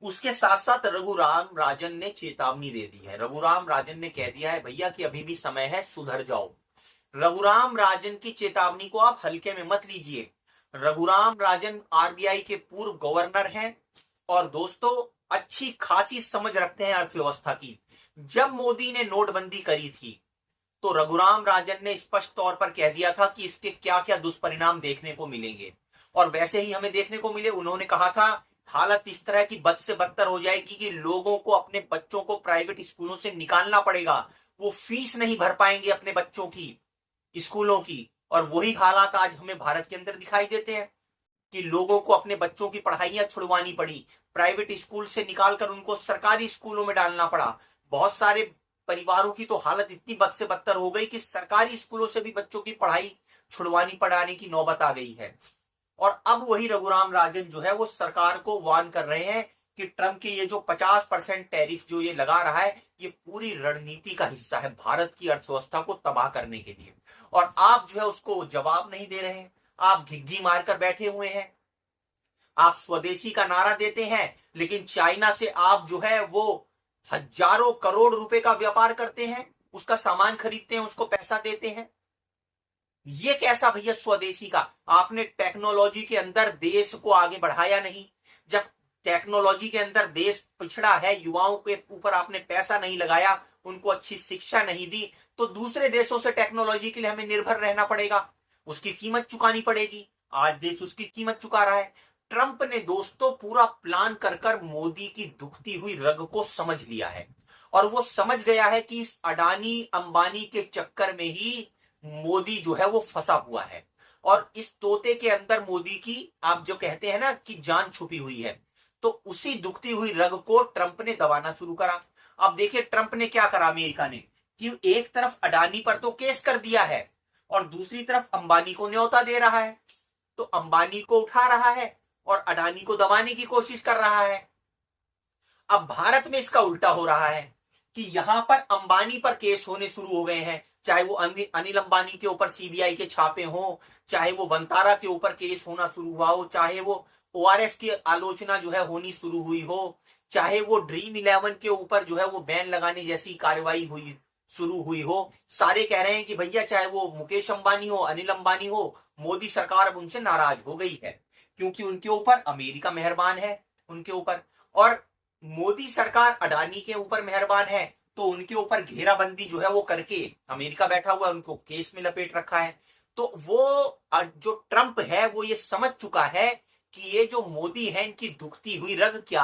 उसके साथ साथ रघुराम राजन ने चेतावनी दे दी है। रघुराम राजन ने कह दिया है भैया कि अभी भी समय है, सुधर जाओ। रघुराम राजन की चेतावनी को आप हल्के में मत लीजिए। रघुराम राजन आरबीआई के पूर्व गवर्नर हैं और दोस्तों अच्छी खासी समझ रखते हैं अर्थव्यवस्था की। जब मोदी ने नोटबंदी करी थी तो रघुराम राजन ने स्पष्ट तौर पर कह दिया था कि इसके क्या क्या दुष्परिणाम देखने को मिलेंगे, और वैसे ही हमें देखने को मिले। उन्होंने कहा था हालत इस तरह की बद से बदतर हो जाएगी कि लोगों को अपने बच्चों को प्राइवेट स्कूलों से निकालना पड़ेगा, वो फीस नहीं भर पाएंगे अपने बच्चों की, स्कूलों की। और वही हालात आज हमें भारत के अंदर दिखाई देते हैं कि लोगों को अपने बच्चों की पढ़ाइयां छुड़वानी पड़ी, प्राइवेट स्कूल से निकालकर उनको सरकारी स्कूलों में डालना पड़ा। बहुत सारे परिवारों की तो हालत इतनी बद से बदतर हो गई कि सरकारी स्कूलों से भी बच्चों की पढ़ाई छुड़वानी पड़ाने की नौबत आ गई है। और अब वही रघुराम राजन जो है वो सरकार को वार्न कर रहे हैं कि ट्रंप के ये जो 50% टैरिफ जो ये लगा रहा है, ये पूरी रणनीति का हिस्सा है भारत की अर्थव्यवस्था को तबाह करने के लिए। और आप जो है उसको जवाब नहीं दे रहे हैं, आप घिघी मारकर बैठे हुए हैं। आप स्वदेशी का नारा देते हैं, लेकिन चाइना से आप जो है वो हजारों करोड़ रुपए का व्यापार करते हैं, उसका सामान खरीदते हैं, उसको पैसा देते हैं। ये कैसा भैया स्वदेशी का? आपने टेक्नोलॉजी के अंदर देश को आगे बढ़ाया नहीं। जब टेक्नोलॉजी के अंदर देश पिछड़ा है, युवाओं के ऊपर आपने पैसा नहीं लगाया, उनको अच्छी शिक्षा नहीं दी, तो दूसरे देशों से टेक्नोलॉजी के लिए हमें निर्भर रहना पड़ेगा, उसकी कीमत चुकानी पड़ेगी। आज देश उसकी कीमत चुका रहा है। ट्रंप ने दोस्तों पूरा प्लान कर कर मोदी की दुखती हुई रग को समझ लिया है, और वो समझ गया है कि इस अडानी अंबानी के चक्कर में ही मोदी जो है वो फंसा हुआ है। और इस तोते के अंदर मोदी की, आप जो कहते हैं ना कि जान छुपी हुई है, तो उसी दुखती हुई रग को ट्रंप ने दबाना शुरू करा। अब देखिए ट्रंप ने क्या करा अमेरिका ने, कि एक तरफ अडानी पर तो केस कर दिया है और दूसरी तरफ अंबानी को न्योता दे रहा है। तो अंबानी को उठा रहा है और अडानी को दबाने की कोशिश कर रहा है। अब भारत में इसका उल्टा हो रहा है कि यहां पर अंबानी पर केस होने शुरू हो गए हैं, चाहे वो अनिल अंबानी के ऊपर सीबीआई के छापे हों, चाहे वो वंतारा के ऊपर केस होना शुरू हुआ हो, चाहे वो ओआरएफ की आलोचना जो है होनी शुरू हुई हो, चाहे वो ड्रीम 11 के ऊपर जो है वो बैन लगाने जैसी कार्रवाई हुई शुरू हुई हो। सारे कह रहे हैं कि भैया चाहे वो मुकेश अंबानी हो, अनिल अंबानी हो, मोदी सरकार अब उनसे नाराज हो गई है, क्योंकि उनके ऊपर अमेरिका मेहरबान है उनके ऊपर, और मोदी सरकार अडानी के ऊपर मेहरबान है, तो उनके ऊपर घेराबंदी जो है वो करके अमेरिका बैठा हुआ है, उनको केस में लपेट रखा है। तो वो जो ट्रंप है वो ये समझ चुका है कि ये जो मोदी है इनकी दुखती हुई रग क्या है।